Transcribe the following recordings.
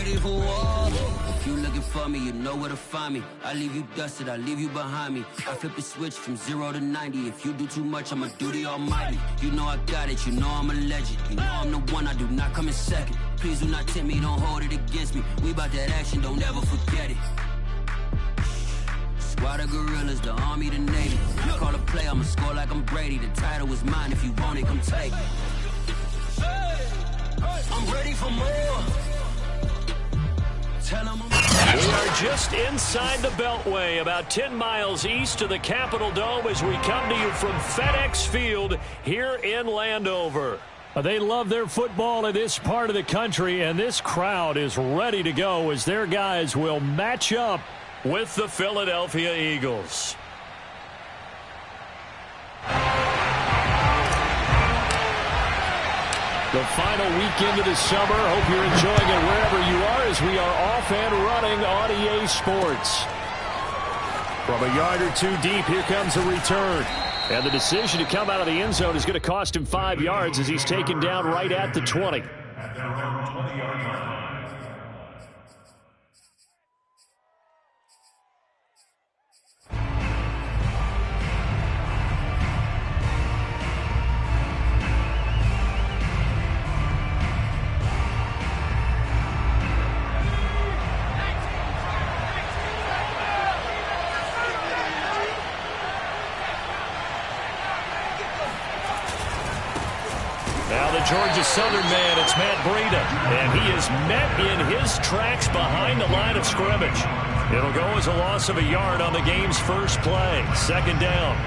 ready for war. If you looking for me, you know where to find me. I leave you dusted, I leave you behind me. I flip the switch from 0 to 90. If you do too much, I'ma do the almighty. You know I got it, you know I'm a legend. You know I'm the one, I do not come in second. Please do not tempt me, don't hold it against me. We bout that action, don't ever forget it. Squad of gorillas, the army, the navy. You call a play, I'ma score like I'm Brady. The title is mine, if you want it, come take it. I'm ready for more. Tell them I'm... We are just inside the Beltway, about 10 miles east of the Capitol Dome as we come to you from FedEx Field here in Landover. They love their football in this part of the country, and this crowd is ready to go as their guys will match up with the Philadelphia Eagles. The final weekend of the summer. Hope you're enjoying it wherever you are as we are off and running on EA Sports. From a yard or two deep, here comes a return. And the decision to come out of the end zone is going to cost him 5 yards as he's taken down right at the 20. Georgia Southern man, it's Matt Breida, and he is met in his tracks behind the line of scrimmage. It'll go as a loss of a yard on the game's first play. Second down.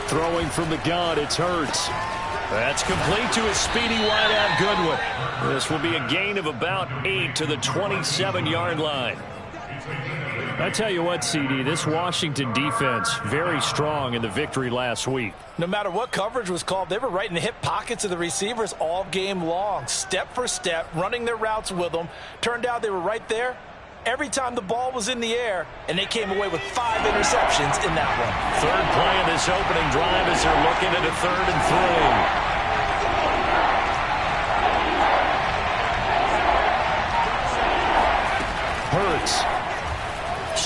Throwing from the gun, it's Hurts. That's complete to a speedy wideout Goodwin. This will be a gain of about 8 to the 27-yard line. I tell you what, CD, this Washington defense, very strong in the victory last week. No matter what coverage was called, they were right in the hip pockets of the receivers all game long. Step for step, running their routes with them. Turned out they were right there every time the ball was in the air, and they came away with 5 interceptions in that one. Third play of this opening drive as they're looking at a 3rd and 3. Hurts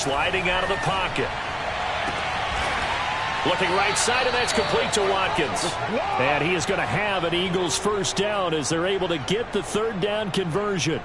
sliding out of the pocket. Looking right side, and that's complete to Watkins. And he is going to have an Eagles first down as they're able to get the 3rd down conversion.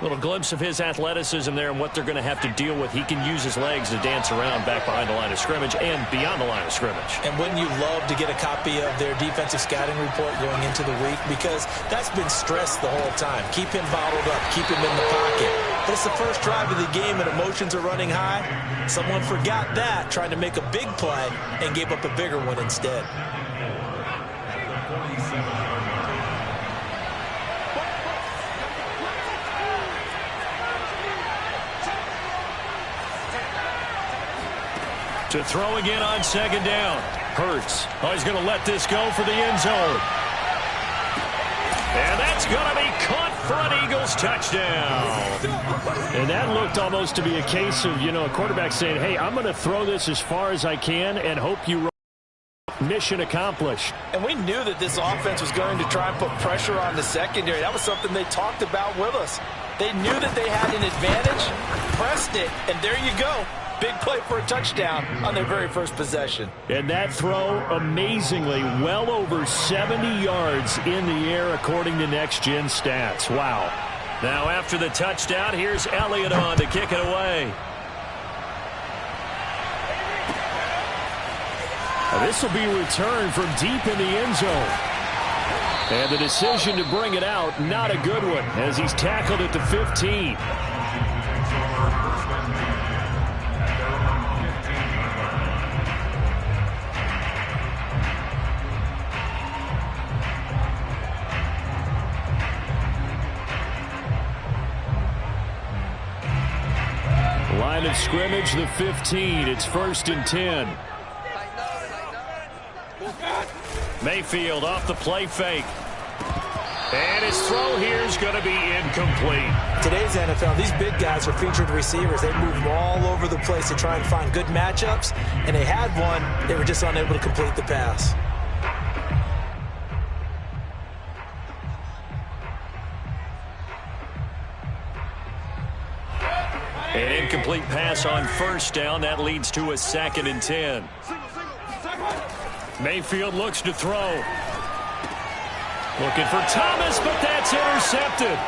Little glimpse of his athleticism there and what they're going to have to deal with. He can use his legs to dance around back behind the line of scrimmage and beyond the line of scrimmage. And wouldn't you love to get a copy of their defensive scouting report going into the week? Because that's been stressed the whole time. Keep him bottled up. Keep him in the pocket. But it's the first drive of the game and emotions are running high. Someone forgot that, trying to make a big play and gave up a bigger one instead. To throw again on 2nd down. Hurts. Oh, he's going to let this go for the end zone. And that's going to be caught for an Eagles touchdown. And that looked almost to be a case of, a quarterback saying, hey, I'm going to throw this as far as I can and hope you run. Mission accomplished. And we knew that this offense was going to try and put pressure on the secondary. That was something they talked about with us. They knew that they had an advantage, pressed it, and there you go. Big play for a touchdown on their very first possession. And that throw, amazingly, well over 70 yards in the air, according to Next Gen Stats. Wow. Now, after the touchdown, here's Elliott on to kick it away. This will be returned from deep in the end zone. And the decision to bring it out, not a good one, as he's tackled at the 15. Line of scrimmage, the 15. It's 1st and 10. Mayfield off the play fake. And his throw here is going to be incomplete. Today's NFL, these big guys are featured receivers. They move all over the place to try and find good matchups, and they had one. They were just unable to complete the pass. An incomplete pass on first down. That leads to a 2nd and 10. Mayfield looks to throw. Looking for Thomas, but that's intercepted.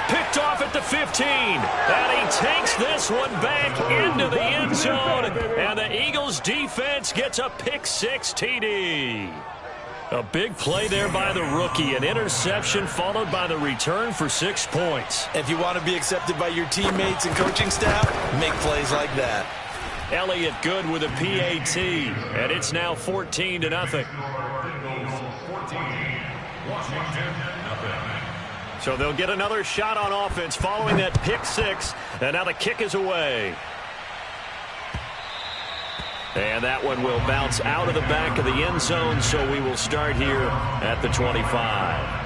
Picked off at the 15. And he takes this one back into the end zone. And the Eagles defense gets a pick-6 TD. A big play there by the rookie. An interception followed by the return for 6 points. If you want to be accepted by your teammates and coaching staff, make plays like that. Elliott good with a PAT. And it's now 14-0. So they'll get another shot on offense following that pick-6. And now the kick is away. And that one will bounce out of the back of the end zone, so we will start here at the 25.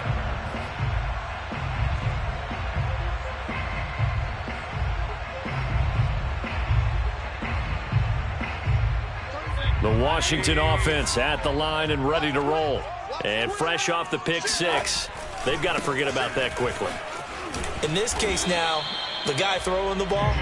The Washington offense at the line and ready to roll. And fresh off the pick-6. They've got to forget about that quickly. In this case now, the guy throwing the ball,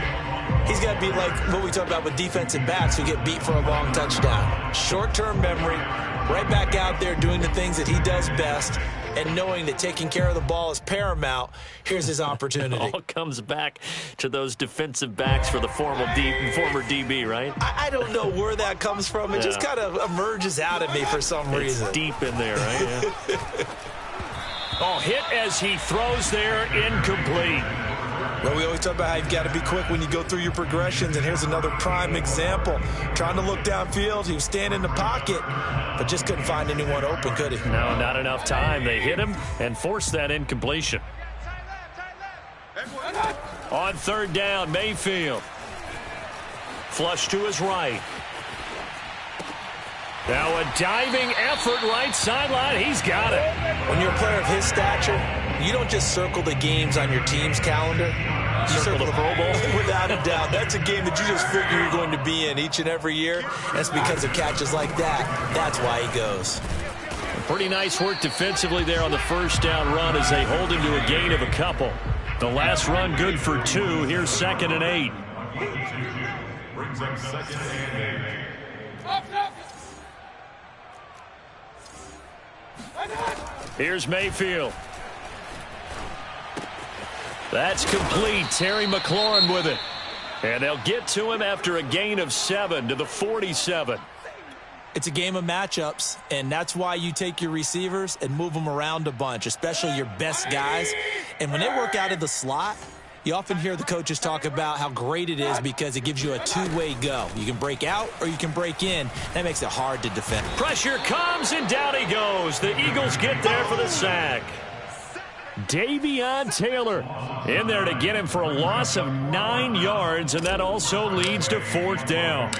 he's got to be like what we talk about with defensive backs who get beat for a long touchdown. Short-term memory, right back out there doing the things that he does best, and knowing that taking care of the ball is paramount. Here's his opportunity. It all comes back to those defensive backs for the former DB, right? I don't know where that comes from. It just kind of emerges out of me for some reason. It's deep in there, right? Yeah. Oh, hit as he throws there, incomplete. Well, we always talk about how you've got to be quick when you go through your progressions, and here's another prime example. Trying to look downfield, he was standing in the pocket, but just couldn't find anyone open, could he? No, not enough time. They hit him and forced that incompletion. On 3rd down, Mayfield. Flush to his right. Now a diving effort right sideline. He's got it. When you're a player of his stature, you don't just circle the games on your team's calendar. You circle the Pro Bowl. Without a doubt. That's a game that you just figure you're going to be in each and every year. That's because of catches like that. That's why he goes. Pretty nice work defensively there on the 1st down run as they hold him to a gain of a couple. The last run good for 2. Here's 2nd and 8. Brings up 2nd and 8. Here's Mayfield. That's complete. Terry McLaurin with it. And they'll get to him after a gain of 7 to the 47. It's a game of matchups, and that's why you take your receivers and move them around a bunch, especially your best guys. And when they work out of the slot, you often hear the coaches talk about how great it is because it gives you a two-way go. You can break out or you can break in. That makes it hard to defend. Pressure comes, and down he goes. The Eagles get there for the sack. Davion Taylor in there to get him for a loss of 9 yards, and that also leads to 4th down.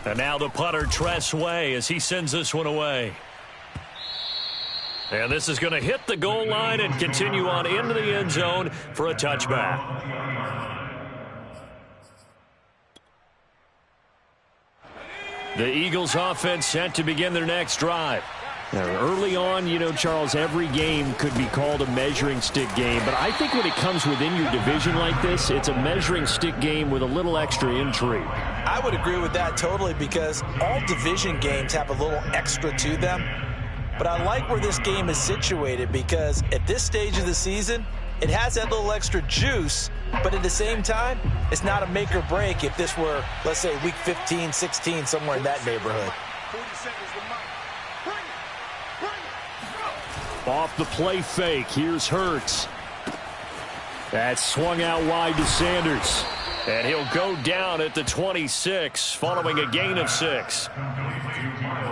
And now the punter, Tress Way, as he sends this one away. And this is going to hit the goal line and continue on into the end zone for a touchback. The Eagles offense set to begin their next drive. Now, early on, you know, Charles, every game could be called a measuring stick game. But I think when it comes within your division like this, it's a measuring stick game with a little extra intrigue. I would agree with that totally because all division games have a little extra to them. But I like where this game is situated because at this stage of the season, it has that little extra juice, but at the same time, it's not a make or break if this were, let's say, week 15, 16, somewhere in that neighborhood. Off the play fake, here's Hurts. That's swung out wide to Sanders. And he'll go down at the 26 following a gain of 6.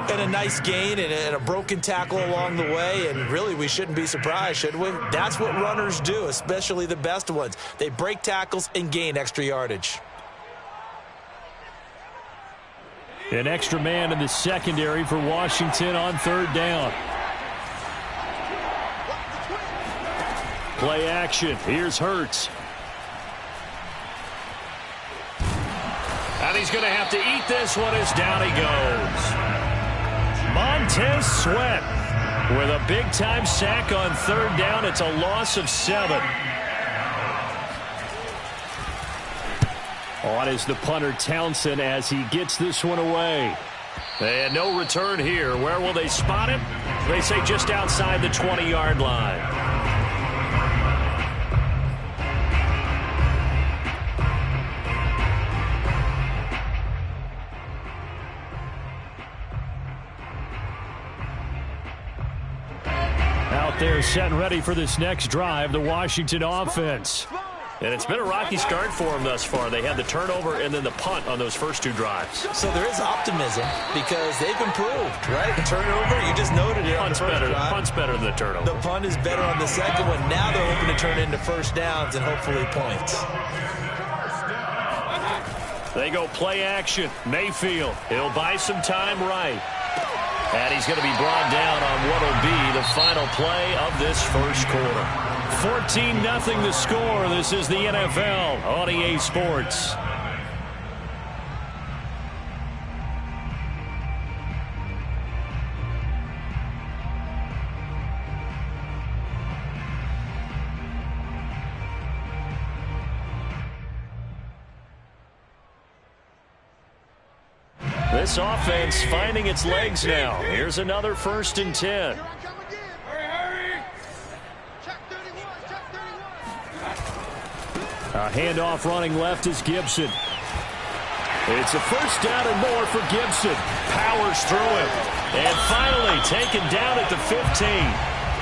And a nice gain and a broken tackle along the way, and really we shouldn't be surprised, should we? That's what runners do, especially the best ones. They break tackles and gain extra yardage. An extra man in the secondary for Washington on third down. Play action. Here's Hurts. And he's going to have to eat this one as down he goes. Montez Sweat with a big-time sack on third down. It's a loss of 7. On is the punter Townsend as he gets this one away. And no return here. Where will they spot him? They say just outside the 20-yard line. Out there set and ready for this next drive, the Washington offense. And it's been a rocky start for them thus far. They had the turnover and then the punt on those first 2 drives. So there is optimism because they've improved, right? The turnover, you just noted it. Punt's better. The punt's better than the turnover. The punt is better on the second one. Now they're hoping to turn into first downs and hopefully points. They go play action. Mayfield, he'll buy some time right. And he's going to be brought down on what will be the final play of this first quarter. 14-0 the score. This is the NFL on EA Sports. This offense finding its legs now. Here's another 1st and 10. A handoff running left is Gibson. It's a first down and more for Gibson. Powers through him. And finally taken down at the 15.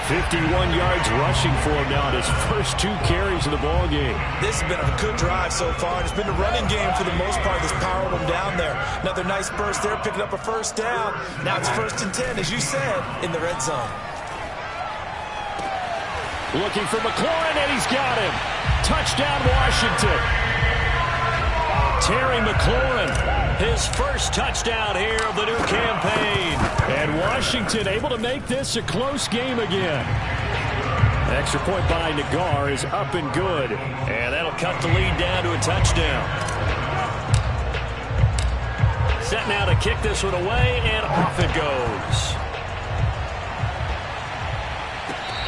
51 yards rushing for him now in his first 2 carries of the ball game. This has been a good drive so far. It's been a running game for the most part that's powered them down there. Another nice burst there, picking up a first down. Now it's 1st and 10, as you said, in the red zone. Looking for McLaurin, and he's got him. Touchdown, Washington. Terry McLaurin, his first touchdown here of the new campaign. And Washington able to make this a close game again. Extra point by Nagar is up and good. And that'll cut the lead down to a touchdown. Set now to kick this one away, and off it goes.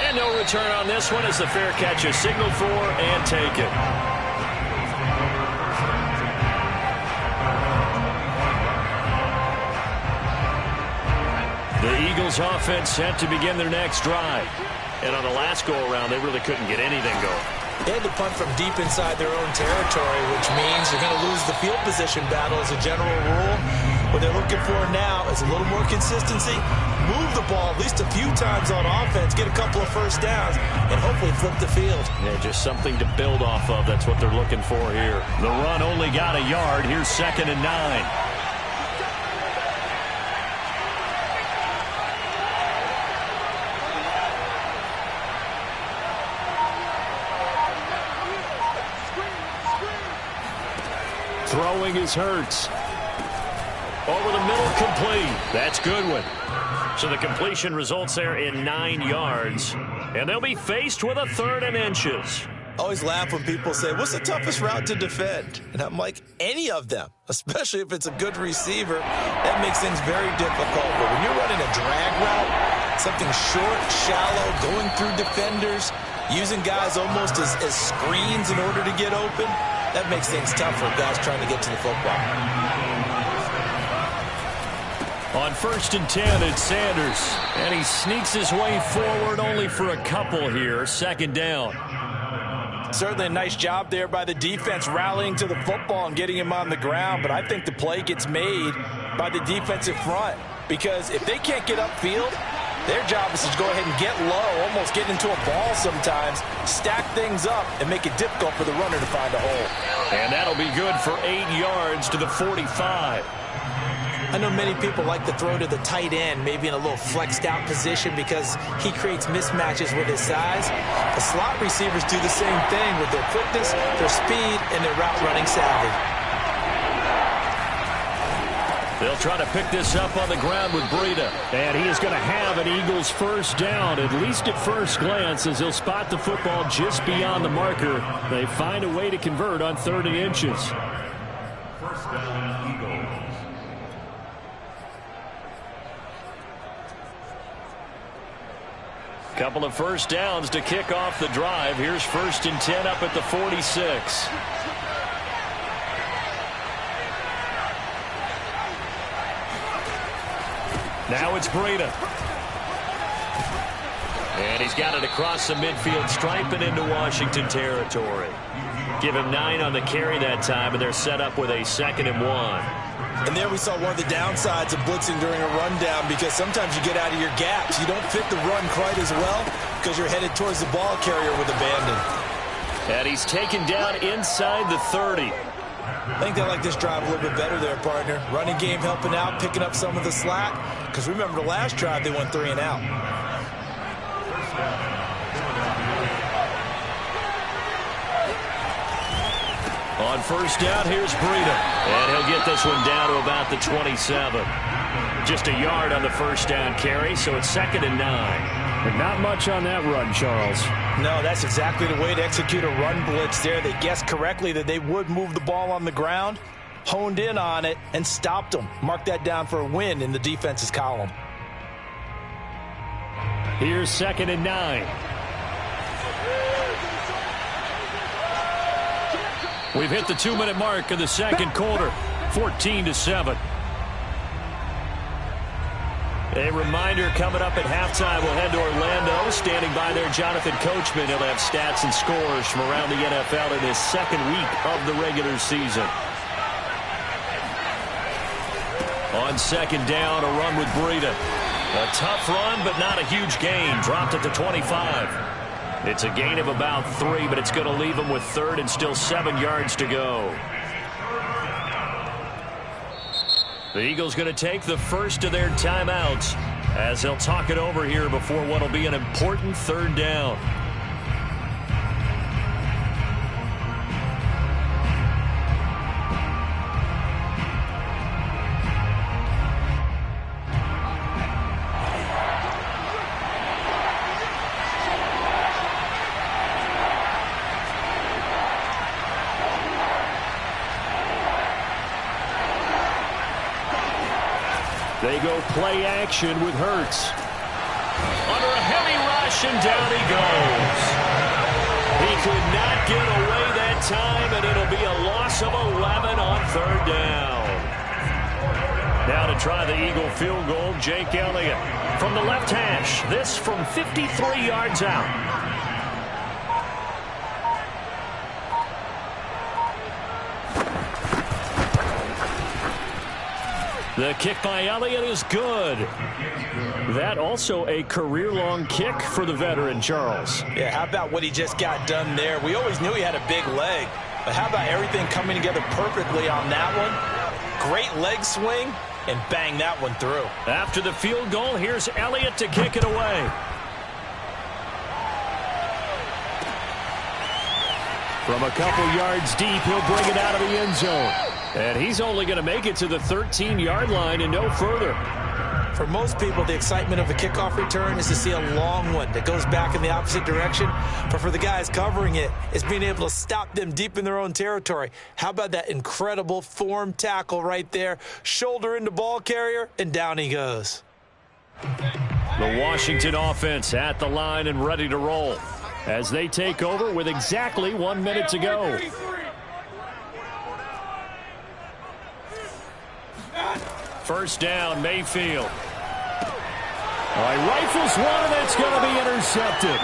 And no return on this one as the fair catch is signaled for and taken. The Eagles offense set to begin their next drive. And on the last go-around, they really couldn't get anything going. They had to punt from deep inside their own territory, which means you're going to lose the field position battle as a general rule. What they're looking for now is a little more consistency. Move the ball at least a few times on offense, get a couple of first downs, and hopefully flip the field. Yeah, just something to build off of. That's what they're looking for here. The run only got a yard. Here's 2nd and 9. Throwing is Hurts. Over the middle, complete. That's Goodwin. So the completion results there in 9 yards. And they'll be faced with a 3rd and inches. I always laugh when people say, what's the toughest route to defend? And I'm like, any of them, especially if it's a good receiver. That makes things very difficult. But when you're running a drag route, something short, shallow, going through defenders, using guys almost as screens in order to get open, that makes things tough for guys trying to get to the football. On 1st and 10, it's Sanders. And he sneaks his way forward only for a couple here. 2nd down. Certainly a nice job there by the defense rallying to the football and getting him on the ground. But I think the play gets made by the defensive front. Because if they can't get upfield, their job is to go ahead and get low, almost get into a ball sometimes, stack things up, and make it difficult for the runner to find a hole. And that'll be good for 8 yards to the 45. I know many people like to throw to the tight end, maybe in a little flexed out position because he creates mismatches with his size. The slot receivers do the same thing with their quickness, their speed, and their route running savvy. They'll try to pick this up on the ground with Breida. And he is going to have an Eagles first down, at least at first glance, as he'll spot the football just beyond the marker. They find a way to convert on 3rd and inches. First down, Eagles. Couple of first downs to kick off the drive. Here's 1st and 10 up at the 46. Now it's Breida. And he's got it across the midfield stripe and into Washington territory. Give him 9 on the carry that time, and they're set up with a 2nd and 1. And there we saw one of the downsides of blitzing during a rundown, because sometimes you get out of your gaps. You don't fit the run quite as well because you're headed towards the ball carrier with abandon. And he's taken down inside the 30. I think they like this drive a little bit better there, partner. Running game helping out, picking up some of the slack. Because remember the last drive, they went 3 and out. On first down, here's Breida. And he'll get this one down to about the 27. Just a yard on the first down carry, so it's 2nd and 9. And not much on that run, Charles. No, that's exactly the way to execute a run blitz there. They guessed correctly that they would move the ball on the ground, honed in on it, and stopped them. Mark that down for a win in the defense's column. Here's 2nd and 9. We've hit the 2-minute mark of the second quarter, 14-7. A reminder coming up at halftime, we'll head to Orlando. Standing by there, Jonathan Coachman. He'll have stats and scores from around the NFL in his 2nd week of the regular season. On 2nd down, a run with Breida. A tough run, but not a huge gain. Dropped at the 25. It's a gain of about 3, but it's going to leave him with 3rd and still 7 yards to go. The Eagles going to take the first of their timeouts as they'll talk it over here before what will be an important 3rd down. They go play action with Hurts. Under a heavy rush, and down he goes. He could not get away that time, and it'll be a loss of 11 on 3rd down. Now to try the Eagle field goal, Jake Elliott from the left hash. This from 53 yards out. The kick by Elliott is good. That also a career-long kick for the veteran, Charles. Yeah, how about what he just got done there? We always knew he had a big leg, but how about everything coming together perfectly on that one? Great leg swing, and bang that one through. After the field goal, here's Elliott to kick it away. From a couple yards deep, he'll bring it out of the end zone. And he's only going to make it to the 13-yard line and no further. For most people, the excitement of a kickoff return is to see a long one that goes back in the opposite direction. But for the guys covering it, it's being able to stop them deep in their own territory. How about that incredible form tackle right there? Shoulder into ball carrier, and down he goes. The Washington offense at the line and ready to roll as they take over with exactly 1 minute to go. First down, Mayfield. All right, rifles one, and it's going to be intercepted.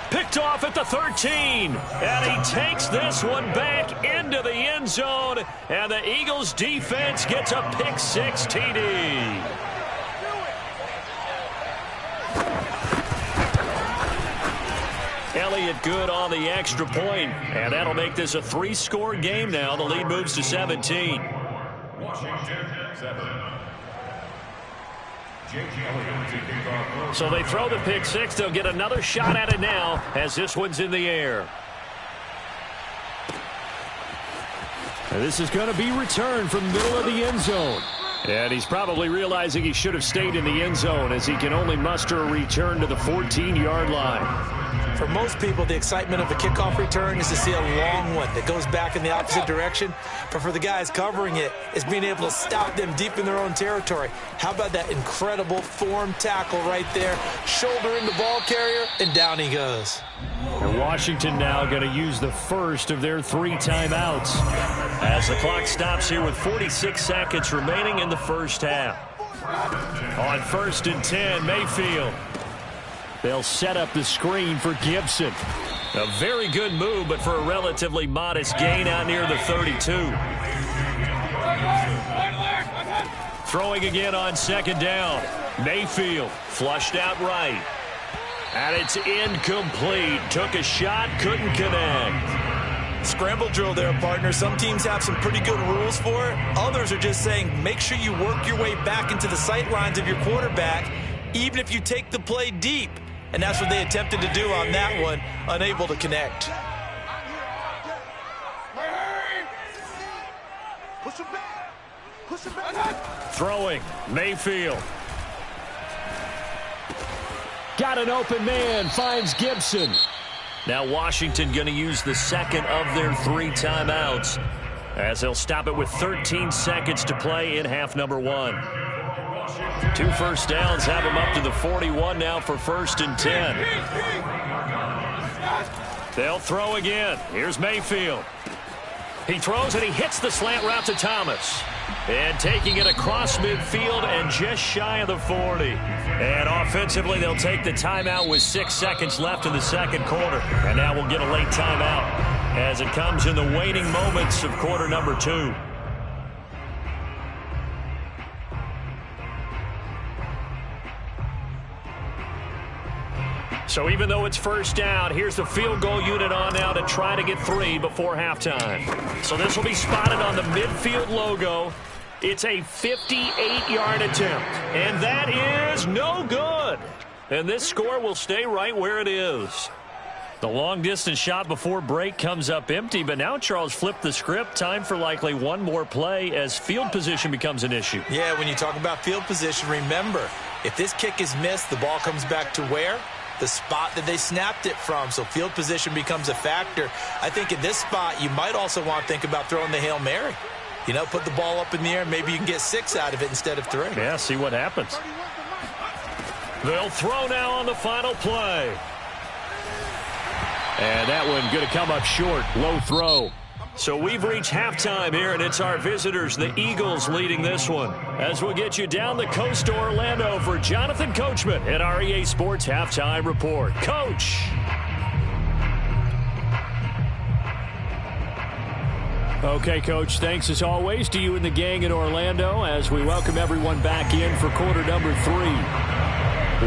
Picked off at the 13. And he takes this one back into the end zone. And the Eagles defense gets a pick-6 TD. Elliott good on the extra point. And that'll make this a 3-score game now. The lead moves to 17. Washington 7. So they throw the pick-6. They'll get another shot at it now as this one's in the air. And this is going to be returned from the middle of the end zone. And he's probably realizing he should have stayed in the end zone as he can only muster a return to the 14-yard line. For most people, the excitement of a kickoff return is to see a long one that goes back in the opposite direction. But for the guys covering it, it's being able to stop them deep in their own territory. How about that incredible form tackle right there? Shoulder in the ball carrier, and down he goes. And Washington now going to use the first of their 3 timeouts as the clock stops here with 46 seconds remaining in the first half. On 1st and 10, Mayfield. They'll set up the screen for Gibson. A very good move, but for a relatively modest gain out near the 32. Throwing again on 2nd down. Mayfield flushed out right. And it's incomplete. Took a shot, couldn't connect. Scramble drill there, partner. Some teams have some pretty good rules for it. Others are just saying make sure you work your way back into the sight lines of your quarterback, even if you take the play deep. And that's what they attempted to do on that one, unable to connect. Throwing, Mayfield. Got an open man, finds Gibson. Now Washington going to use the second of their 3 timeouts as they'll stop it with 13 seconds to play in half number 1. 2 first downs have them up to the 41 now for 1st and 10. They'll throw again. Here's Mayfield. He throws and he hits the slant route to Thomas. And taking it across midfield and just shy of the 40. And offensively, they'll take the timeout with 6 seconds left in the second quarter. And now we'll get a late timeout as it comes in the waning moments of quarter number 2. So even though it's 1st down, here's the field goal unit on now to try to get 3 before halftime. So this will be spotted on the midfield logo. It's a 58-yard attempt, and that is no good. And this score will stay right where it is. The long-distance shot before break comes up empty, but now Charles flipped the script. Time for likely one more play as field position becomes an issue. Yeah, when you talk about field position, remember, if this kick is missed, the ball comes back to where? The spot that they snapped it from. So field position becomes a factor. I think in this spot, you might also want to think about throwing the Hail Mary. You know, put the ball up in the air, and maybe you can get 6 out of it instead of 3. Yeah, see what happens. They'll throw now on the final play. And that one going to come up short. Low throw. So we've reached halftime here, and it's our visitors, the Eagles, leading this one. As we'll get you down the coast to Orlando for Jonathan Coachman at our EA Sports Halftime Report. Coach. Okay, Coach, thanks as always to you and the gang in Orlando as we welcome everyone back in for quarter number 3.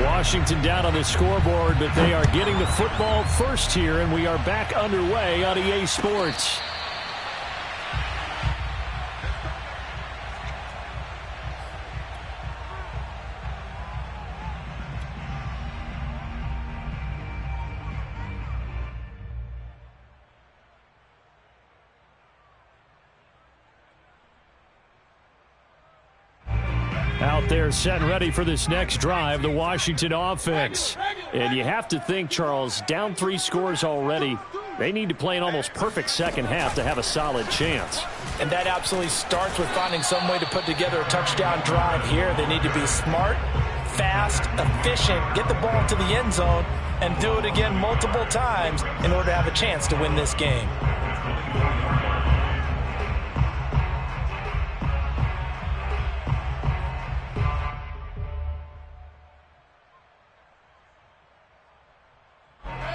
Washington down on the scoreboard, but they are getting the football first here, and we are back underway on EA Sports. Out there set and ready for this next drive, the Washington offense. And you have to think, Charles, down 3 scores already. They need to play an almost perfect second half to have a solid chance. And that absolutely starts with finding some way to put together a touchdown drive here. They need to be smart, fast, efficient, get the ball into the end zone, and do it again multiple times in order to have a chance to win this game.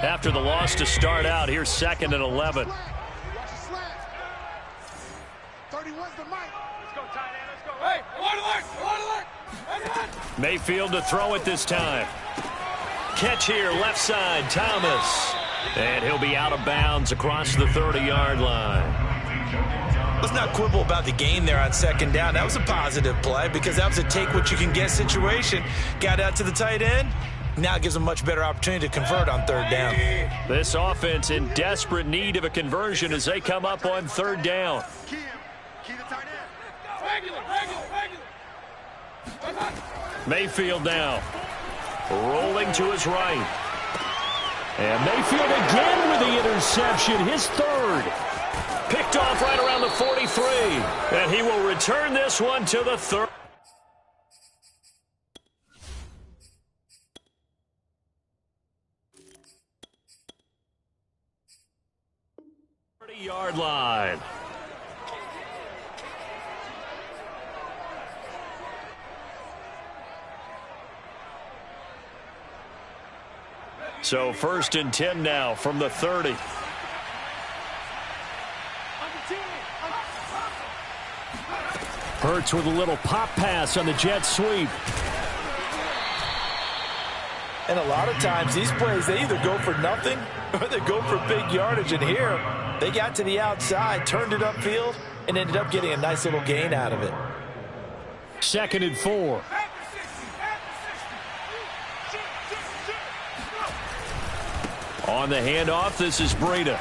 After the loss to start out, here's 2nd and 11. Mayfield to throw it this time. Catch here, left side, Thomas. And he'll be out of bounds across the 30-yard line. Let's not quibble about the gain there on 2nd down. That was a positive play because that was a take-what-you-can-get situation. Got out to the tight end. Now it gives them a much better opportunity to convert on 3rd down. This offense in desperate need of a conversion as they come up on 3rd down. Mayfield now. Rolling to his right. And Mayfield again with the interception, his third. Picked off right around the 43. And he will return this one to the 30. Yard line. So 1st and 10 now from the 30. Hurts with a little pop pass on the jet sweep. And a lot of times these plays, they either go for nothing or they go for big yardage. And here, they got to the outside, turned it upfield, and ended up getting a nice little gain out of it. 2nd and 4. On the handoff, this is Breida.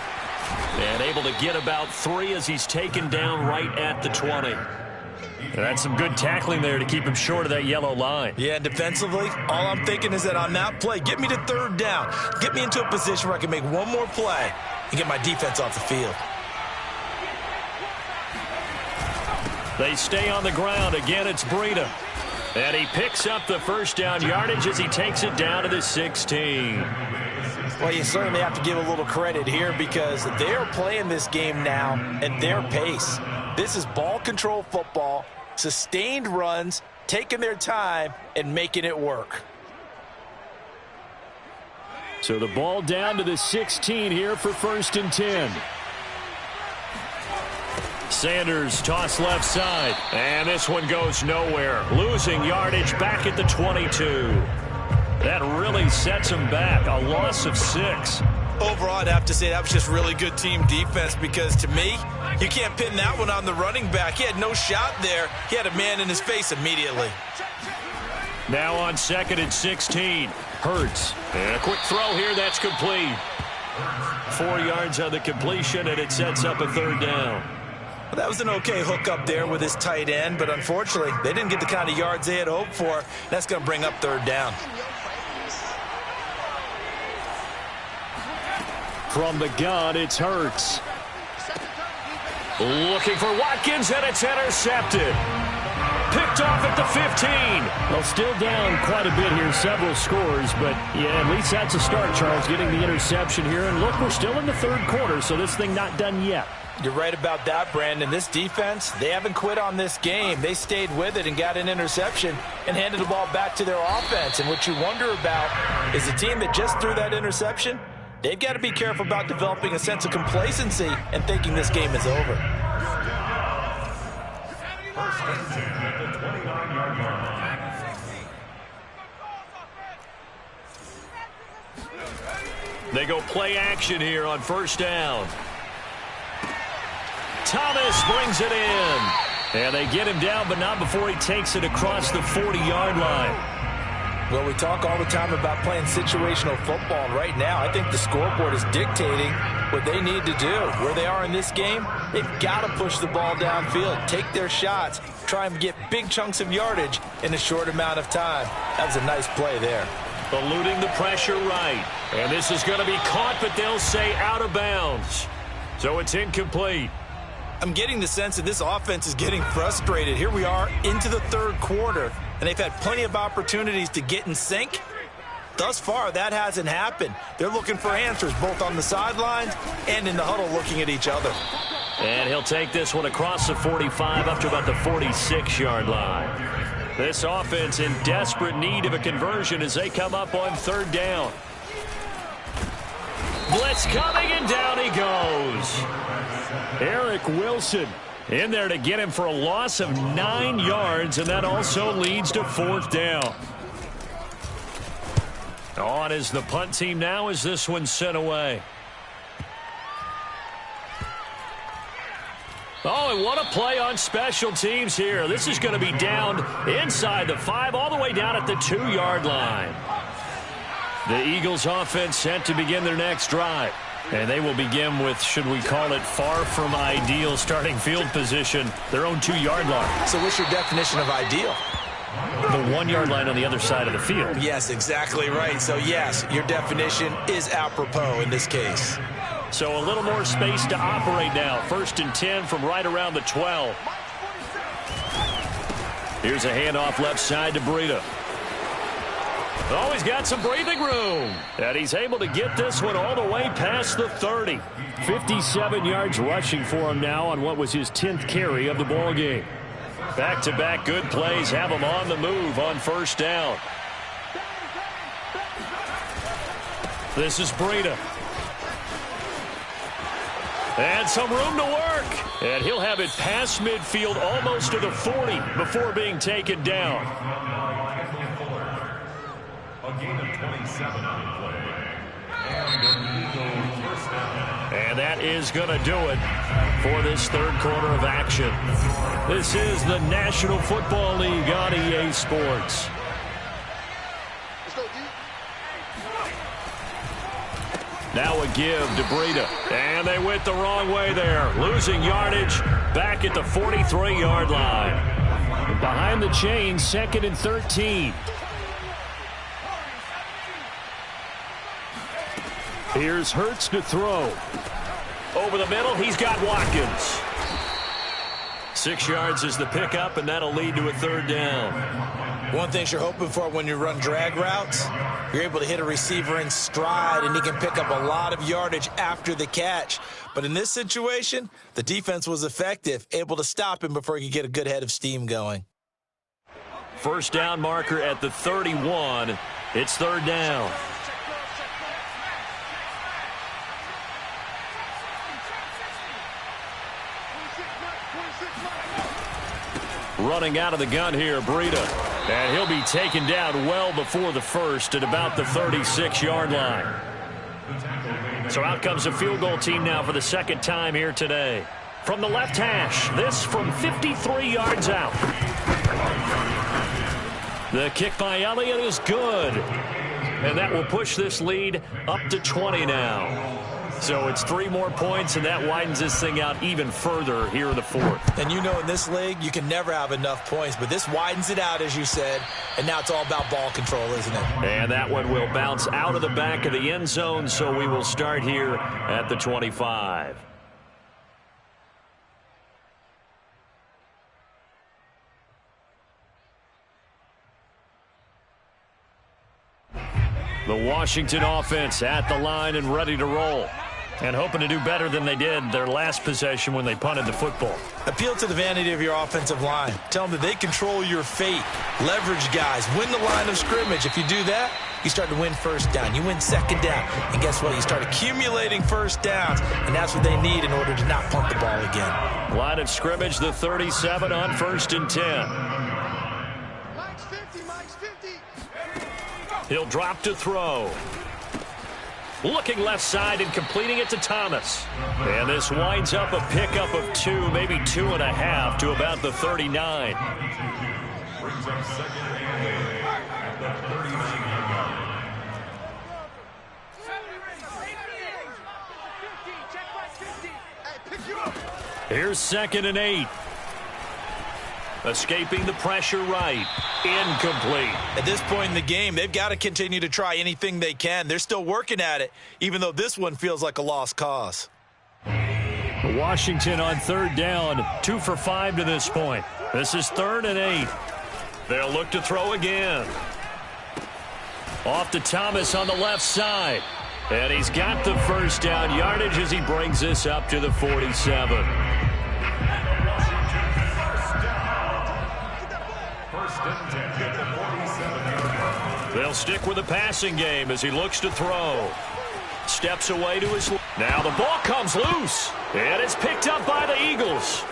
And able to get about 3 as he's taken down right at the 20. And that's some good tackling there to keep him short of that yellow line. Yeah, and defensively, all I'm thinking is that on that play, get me to 3rd down. Get me into a position where I can make one more play and get my defense off the field. They stay on the ground. Again, it's Breida. And he picks up the 1st down yardage as he takes it down to the 16. Well, you certainly have to give a little credit here because they are playing this game now at their pace. This is ball control football, sustained runs, taking their time, and making it work. So the ball down to the 16 here for 1st and 10. Sanders toss left side. And this one goes nowhere. Losing yardage back at the 22. That really sets him back. A loss of 6. Overall, I'd have to say that was just really good team defense because, to me, you can't pin that one on the running back. He had no shot there. He had a man in his face immediately. Now on 2nd and 16. Hurts. And a quick throw here. That's complete. 4 yards on the completion, and it sets up a 3rd down. Well, that was an okay hook up there with his tight end, but unfortunately, they didn't get the kind of yards they had hoped for. That's going to bring up 3rd down. From the gun, it's Hurts. Looking for Watkins, and it's intercepted. Picked off at the 15. Well, still down quite a bit here, several scores, but yeah, at least that's a start, Charles, getting the interception here. And look, we're still in the 3rd quarter, so this thing not done yet. You're right about that, Brandon. This defense, they haven't quit on this game. They stayed with it and got an interception and handed the ball back to their offense. And what you wonder about is the team that just threw that interception, they've got to be careful about developing a sense of complacency and thinking this game is over. They go play action here on 1st down. Thomas brings it in. And they get him down, but not before he takes it across the 40-yard line. Well, we talk all the time about playing situational football. Right now, I think the scoreboard is dictating what they need to do. Where they are in this game, they've got to push the ball downfield, take their shots, try and get big chunks of yardage in a short amount of time. That was a nice play there. Eluding the pressure right. And this is going to be caught, but they'll say out of bounds. So it's incomplete. I'm getting the sense that this offense is getting frustrated. Here we are into the 3rd quarter, and they've had plenty of opportunities to get in sync. Thus far, that hasn't happened. They're looking for answers both on the sidelines and in the huddle looking at each other. And he'll take this one across the 45 up to about the 46-yard line. This offense in desperate need of a conversion as they come up on 3rd down. Blitz coming, and down he goes. Eric Wilson in there to get him for a loss of 9 yards, and that also leads to 4th down. On is the punt team now as this one's sent away. Oh, and what a play on special teams here. This is going to be down inside the 5, all the way down at the 2-yard line. The Eagles offense set to begin their next drive. And they will begin with, should we call it, far from ideal starting field position, their own 2-yard line. So what's your definition of ideal? the 1-yard line on the other side of the field. Yes, exactly right. So, yes, your definition is apropos in this case. So a little more space to operate now. 1st and 10 from right around the 12. Here's a handoff left side to Breida. Oh, he's got some breathing room. And he's able to get this one all the way past the 30. 57 yards rushing for him now on what was his 10th carry of the ball game. Back-to-back good plays have him on the move on 1st down. This is Breida. And some room to work. And he'll have it past midfield almost to the 40 before being taken down. A gain of 27 on the play. And that is going to do it for this 3rd quarter of action. This is the National Football League on EA Sports. Now a give to Breida. And they went the wrong way there. Losing yardage back at the 43-yard line. Behind the chains, 2nd and 13. Here's Hurts to throw. Over the middle, he's got Watkins. 6 yards is the pickup, and that'll lead to a 3rd down. One thing you're hoping for when you run drag routes, you're able to hit a receiver in stride, and he can pick up a lot of yardage after the catch. But in this situation, the defense was effective, able to stop him before he could get a good head of steam going. 1st down marker at the 31. It's 3rd down. Running out of the gun here, Breida. And he'll be taken down well before the 1st at about the 36-yard line. So out comes the field goal team now for the 2nd time here today. From the left hash, this from 53 yards out. The kick by Elliott is good. And that will push this lead up to 20 now. So it's 3 more points, and that widens this thing out even further here in the 4th. And you know in this league, you can never have enough points, but this widens it out, as you said, and now it's all about ball control, isn't it? And that one will bounce out of the back of the end zone, so we will start here at the 25. The Washington offense at the line and ready to roll. And hoping to do better than they did their last possession when they punted the football. Appeal to the vanity of your offensive line. Tell them that they control your fate. Leverage guys. Win the line of scrimmage. If you do that, you start to win 1st down. You win 2nd down. And guess what? You start accumulating 1st downs. And that's what they need in order to not punt the ball again. Line of scrimmage, the 37 on 1st and 10. He'll drop to throw. Looking left side and completing it to Thomas. And this winds up a pickup of 2, maybe 2.5 to about the 39. Brings up 2nd and 8 at the 39. Here's 2nd and 8. Escaping the pressure right. Incomplete. At this point in the game, they've got to continue to try anything they can. They're still working at it, even though this one feels like a lost cause. Washington on 3rd down, 2 for 5 to this point. This is 3rd and 8. They'll look to throw again. Off to Thomas on the left side. And he's got the 1st down yardage as he brings this up to the 47. They'll stick with the passing game as he looks to throw. Steps away to his... Now the ball comes loose. And it's picked up by the Eagles.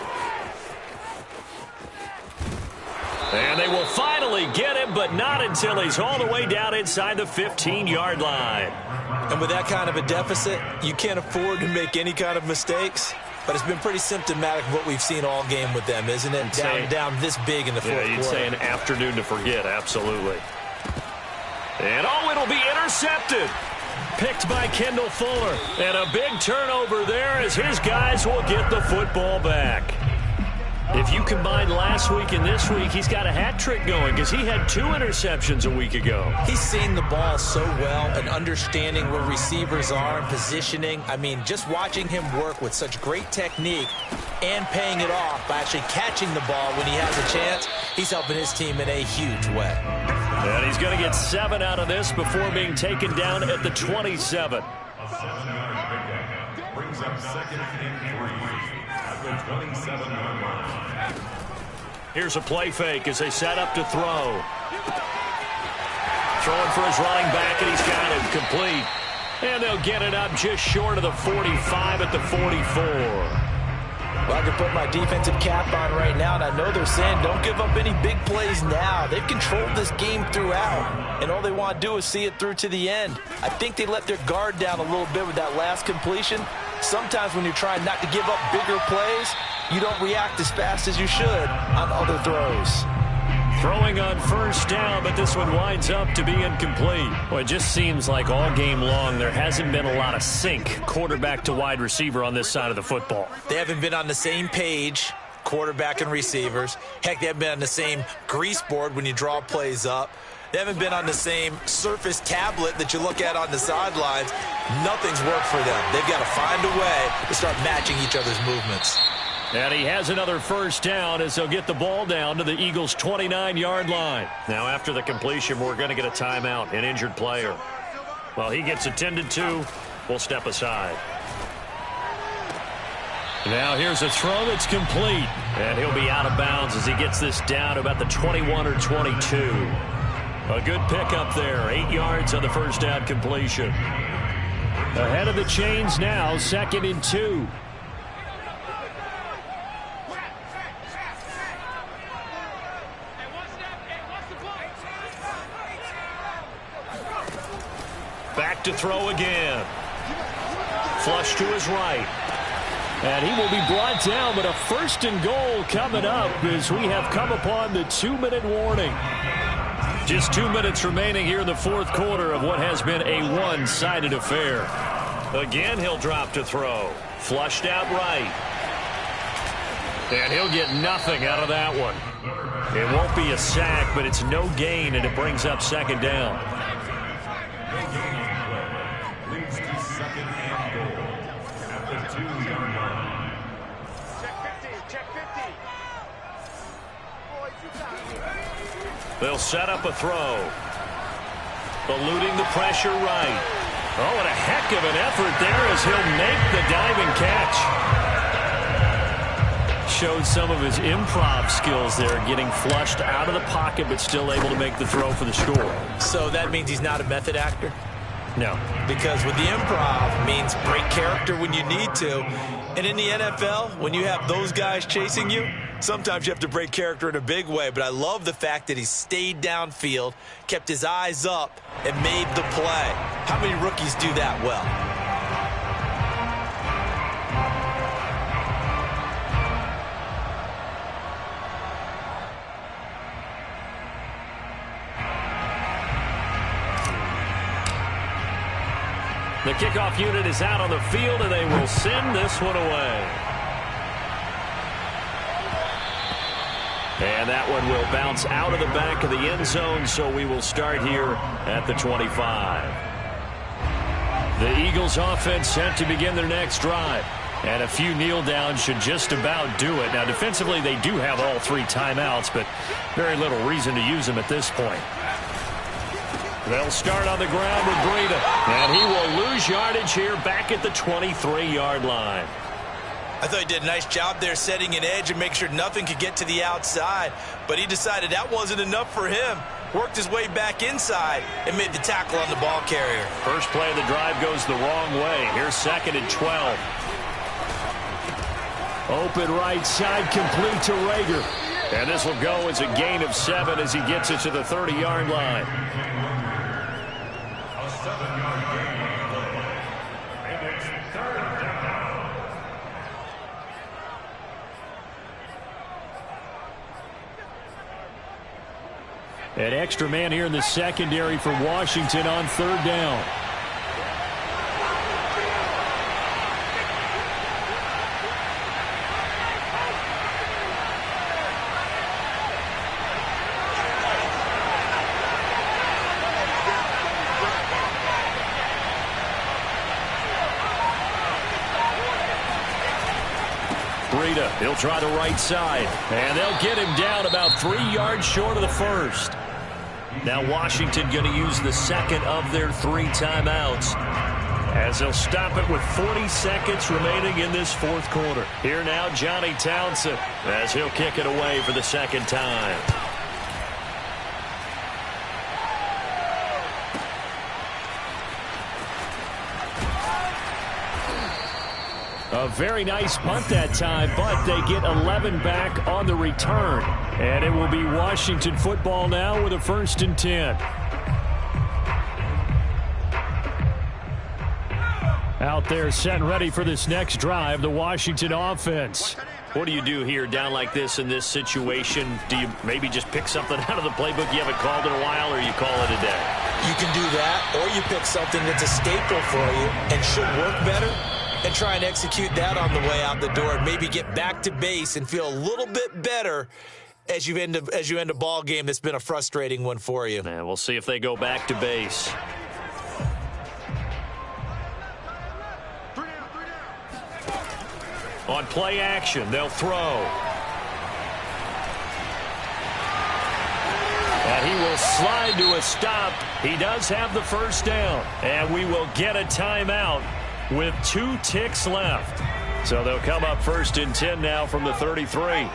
And they will finally get him, but not until he's all the way down inside the 15-yard line. And with that kind of a deficit, you can't afford to make any kind of mistakes. But it's been pretty symptomatic of what we've seen all game with them, isn't it? Down this big in the 4th quarter. Yeah, you'd say an afternoon to forget, absolutely. And it'll be intercepted. Picked by Kendall Fuller. And a big turnover there as his guys will get the football back. If you combine last week and this week, he's got a hat trick going because he had 2 interceptions a week ago. He's seen the ball so well and understanding where receivers are and positioning. I mean, just watching him work with such great technique and paying it off by actually catching the ball when he has a chance, he's helping his team in a huge way. And he's going to get 7 out of this before being taken down at the 27. A 7-yard pickup brings up 2nd and 3 at the 27-yard line. Here's a play fake as they set up to throw. Throwing for his running back, and he's got it complete. And they'll get it up just short of the 45 at the 44. Well, I can put my defensive cap on right now, and I know they're saying don't give up any big plays now. They've controlled this game throughout, and all they want to do is see it through to the end. I think they let their guard down a little bit with that last completion. Sometimes when you're trying not to give up bigger plays, you don't react as fast as you should on other throws. Throwing on first down, but this one winds up to be incomplete. Well, it just seems like all game long there hasn't been a lot of sync quarterback to wide receiver on this side of the football. They haven't been on the same page, quarterback and receivers. Heck, they haven't been on the same grease board when you draw plays up. They haven't been on the same Surface tablet that you look at on the sidelines. Nothing's worked for them. They've got to find a way to start matching each other's movements. And he has another first down as they'll get the ball down to the Eagles' 29-yard line. Now, after the completion, we're going to get a timeout, an injured player. Well, he gets attended to. We'll step aside. Now here's a throw that's complete. And he'll be out of bounds as he gets this down to about the 21 or 22. A good pickup there. 8 yards on the first down completion. Ahead of the chains now, 2nd and 2. Back to throw again. Flush to his right. And he will be brought down, but a 1st and goal coming up as we have come upon the 2-minute warning. Just 2 minutes remaining here in the 4th quarter of what has been a one-sided affair. Again, he'll drop to throw. Flushed out right. And he'll get nothing out of that one. It won't be a sack, but it's no gain, and it brings up 2nd down. Leads to 2nd and goal at the 2-yard line. Check 50. They'll set up a throw. Eluding the pressure right. Oh, and a heck of an effort there as he'll make the diving catch. Showed some of his improv skills there, getting flushed out of the pocket but still able to make the throw for the score. So that means he's not a method actor? No. Because with the improv means break character when you need to. And in the NFL, when you have those guys chasing you, sometimes you have to break character in a big way. But I love the fact that he stayed downfield, kept his eyes up, and made the play. How many rookies do that well? The kickoff unit is out on the field, and they will send this one away. And that one will bounce out of the back of the end zone, so we will start here at the 25. The Eagles offense set to begin their next drive. And a few kneel downs should just about do it. Now, defensively, they do have all 3 timeouts, but very little reason to use them at this point. They'll start on the ground with Breida. And he will lose yardage here back at the 23-yard line. I thought he did a nice job there setting an edge and make sure nothing could get to the outside. But he decided that wasn't enough for him. Worked his way back inside and made the tackle on the ball carrier. First play of the drive goes the wrong way. Here's 2nd and 12. Open right side, complete to Rager. And this will go as a gain of 7 as he gets it to the 30-yard line. A 7-yard gain on the play. And it's 3rd down. An extra man here in the secondary for Washington on 3rd down. He'll try the right side, and they'll get him down about 3 yards short of the first. Now Washington going to use the second of their 3 timeouts, as they'll stop it with 40 seconds remaining in this fourth quarter. Here now, Johnny Townsend, as he'll kick it away for the second time. A very nice punt that time, but they get 11 back on the return. And it will be Washington football now with a 1st and 10. Out there set and ready for this next drive, the Washington offense. What do you do here down like this in this situation? Do you maybe just pick something out of the playbook you haven't called in a while, or you call it a day? You can do that, or you pick something that's a staple for you and should work better, and try and execute that on the way out the door, and maybe get back to base and feel a little bit better as you end a ball game that's been a frustrating one for you. And we'll see if they go back to base. On play action, they'll throw. And he will slide to a stop. He does have the first down. And we will get a timeout with 2 ticks left. So they'll come up 1st and 10 now from the 33.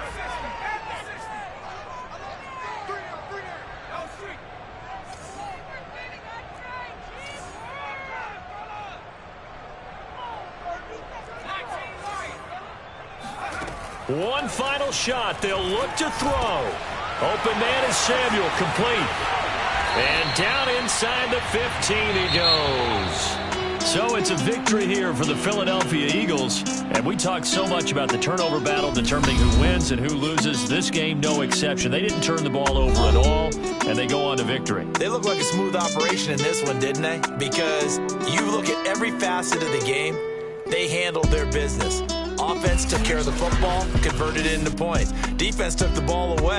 One final shot. They'll look to throw. Open man is Samuel, complete. And down inside the 15 he goes. So it's a victory here for the Philadelphia Eagles. And we talked so much about the turnover battle determining who wins and who loses. This game, no exception. They didn't turn the ball over at all, and they go on to victory. They look like a smooth operation in this one, didn't they? Because you look at every facet of the game, they handled their business. Offense took care of the football, converted it into points. Defense took the ball away.